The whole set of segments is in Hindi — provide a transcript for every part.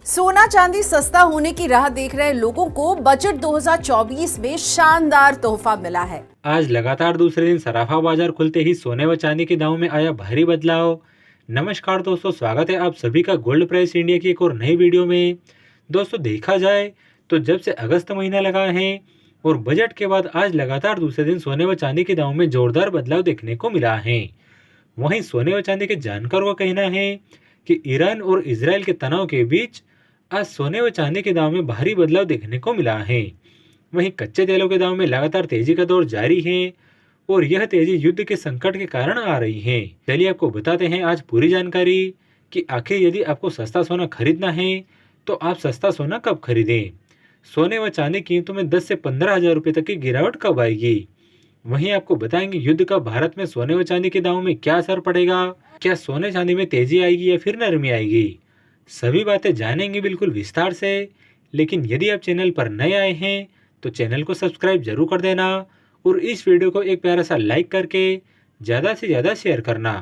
सोना चांदी सस्ता होने की राह देख रहे लोगों को बजट 2024 में शानदार तोहफा मिला है। आज लगातार दूसरे दिन सराफा बाजार खुलते ही सोने व चांदी के दामों में आया भारी बदलाव। नमस्कार दोस्तों, स्वागत है आप सभी का गोल्ड प्राइस इंडिया की एक और नई वीडियो में। दोस्तों, देखा जाए तो जब से अगस्त महीना लगा है और बजट के बाद आज लगातार दूसरे दिन सोने व चांदी के दामों में जोरदार बदलाव देखने को मिला है। वहीं सोने व चांदी के जानकारों का कहना है कि ईरान और इजराइल के तनाव के बीच आज सोने व चांदी के दाम में भारी बदलाव देखने को मिला है। वहीं कच्चे तेलों के दाम में लगातार तेजी का दौर जारी है और यह तेजी युद्ध के संकट के कारण आ रही है। चलिए आपको बताते हैं आज पूरी जानकारी कि आखिर यदि आपको सस्ता सोना खरीदना है तो आप सस्ता सोना कब खरीदें। सोने व चांदी कीमतों में 10 से 15 हजार रुपये तक की गिरावट कब आएगी। वहीं आपको बताएंगे युद्ध का भारत में सोने व चांदी के दामों में क्या असर पड़ेगा, क्या सोने चांदी में तेजी आएगी या फिर नरमी आएगी। सभी बातें जानेंगे बिल्कुल विस्तार से। लेकिन यदि आप चैनल पर नए आए हैं तो चैनल को सब्सक्राइब जरूर कर देना और इस वीडियो को एक प्यारा सा लाइक करके ज़्यादा से ज़्यादा शेयर करना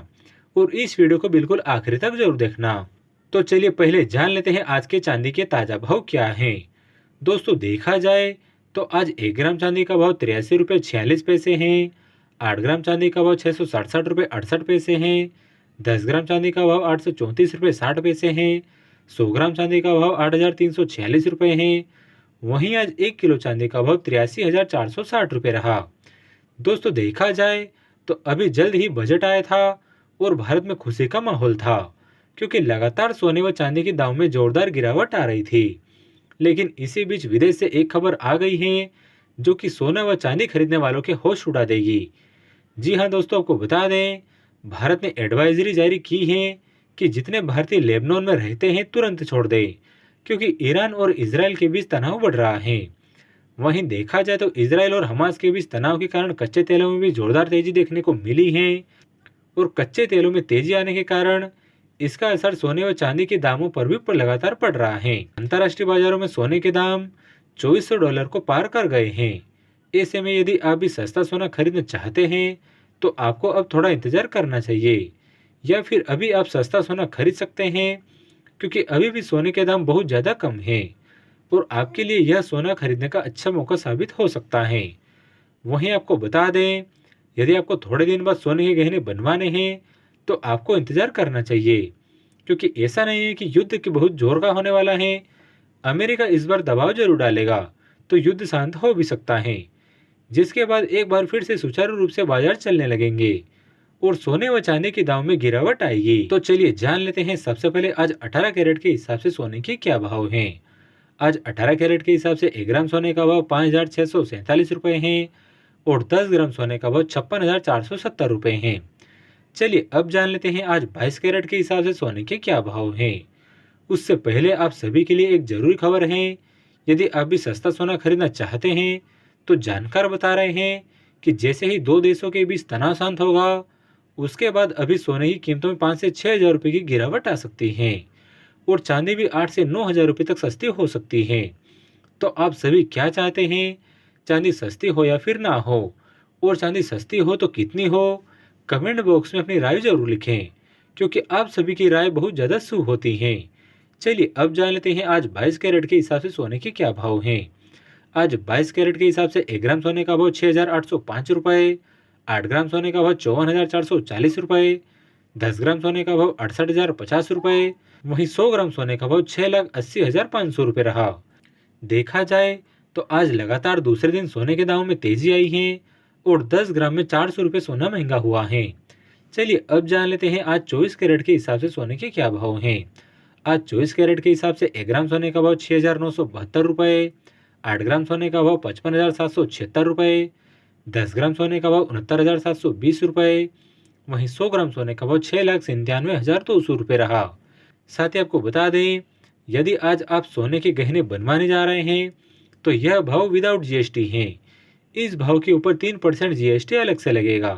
और इस वीडियो को बिल्कुल आखिर तक जरूर देखना। तो चलिए पहले जान लेते हैं आज के चांदी के ताज़ा भाव क्या हैं। दोस्तों, देखा जाए तो आज 1 ग्राम चांदी का भाव 83 रुपये 46 पैसे हैं। 8 ग्राम चांदी का भाव 667 रुपये 68 पैसे हैं। 10 ग्राम चांदी का भाव 834 रुपये 60 पैसे हैं। 100 ग्राम चांदी का भाव 8,346 रुपये है। वहीं आज 1 किलो चांदी का भाव 83,460 रुपये रहा। दोस्तों, देखा जाए तो अभी जल्द ही बजट आया था और भारत में खुशी का माहौल था क्योंकि लगातार सोने व चांदी के दाम में जोरदार गिरावट आ रही थी। लेकिन इसी बीच विदेश से एक खबर आ गई है जो कि सोना व चांदी खरीदने वालों के होश उड़ा देगी। जी हाँ दोस्तों, आपको बता दें भारत ने एडवाइजरी जारी की है कि जितने भारतीय लेबनान में रहते हैं तुरंत छोड़ दें क्योंकि ईरान और इजराइल के बीच तनाव बढ़ रहा है। वहीं देखा जाए तो इजराइल और हमास के बीच तनाव के कारण कच्चे तेलों में भी जोरदार तेजी देखने को मिली है और कच्चे तेलों में तेजी आने के कारण इसका असर सोने व चांदी के दामों पर भी लगातार पड़ रहा है। अंतर्राष्ट्रीय बाजारों में सोने के दाम $2400 को पार कर गए हैं। ऐसे में यदि आप भी सस्ता सोना खरीदना चाहते हैं तो आपको अब थोड़ा इंतजार करना चाहिए या फिर अभी आप सस्ता सोना खरीद सकते हैं क्योंकि अभी भी सोने के दाम बहुत ज़्यादा कम हैं और आपके लिए यह सोना खरीदने का अच्छा मौका साबित हो सकता है। वहीं आपको बता दें यदि आपको थोड़े दिन बाद सोने के गहने बनवाने हैं तो आपको इंतज़ार करना चाहिए क्योंकि ऐसा नहीं है कि युद्ध के बहुत जोर का होने वाला है। अमेरिका इस बार दबाव जरूर डालेगा तो युद्ध शांत हो भी सकता है, जिसके बाद एक बार फिर से सुचारू रूप से बाजार चलने लगेंगे और सोने व चांदी के दाम में गिरावट आएगी। तो चलिए जान लेते हैं सबसे पहले आज 18 कैरेट के हिसाब से सोने के क्या भाव हैं। आज 18 कैरेट के हिसाब से 1 ग्राम सोने का भाव 5,647 रुपये है और 10 ग्राम सोने का भाव 56,470 रुपये है। चलिए अब जान लेते हैं आज 22 कैरेट के हिसाब से सोने के क्या भाव हैं। उससे पहले आप सभी के लिए एक जरूरी खबर है। यदि आप भी सस्ता सोना खरीदना चाहते हैं तो जानकार बता रहे हैं कि जैसे ही दो देशों के बीच तनाव शांत होगा उसके बाद अभी सोने की कीमतों में 5 से 6 हजार रुपये की गिरावट आ सकती है और चांदी भी 8 से 9 हजार रुपये तक सस्ती हो सकती है। तो आप सभी क्या चाहते हैं, चांदी सस्ती हो या फिर ना हो, और चांदी सस्ती हो तो कितनी हो, कमेंट बॉक्स में अपनी राय जरूर लिखें क्योंकि आप सभी की राय बहुत ज़्यादा शुभ होती है। चलिए अब जान लेते हैं आज 22 कैरेट के हिसाब से सोने के क्या भाव हैं। आज 22 कैरेट के हिसाब से 1 ग्राम सोने का भाव 6,805 रुपये, 8 ग्राम सोने का भाव 54,440 रुपये, 10 ग्राम सोने का भाव 68,050 रुपये, वहीं 100 ग्राम सोने का भाव 6,80,500 रुपये रहा। देखा जाए तो आज लगातार दूसरे दिन सोने के दामों में तेजी आई है और 10 ग्राम में 400 रुपये सोना महंगा हुआ है। चलिए अब जान लेते हैं आज 24 कैरेट के हिसाब से सोने के क्या भाव हैं। आज 24 कैरेट के हिसाब से 1 ग्राम सोने का भाव 6,972 रुपये, 8 ग्राम सोने का भाव 55,776 रुपये, 10 ग्राम सोने का भाव 69,720 रुपये, वहीं 100 ग्राम सोने का भाव 6,97,200 रुपये रहा। साथ ही आपको बता दें यदि आज आप सोने के गहने बनवाने जा रहे हैं तो यह भाव विदाउट जीएसटी है। इस भाव के ऊपर 3% जीएसटी अलग से लगेगा।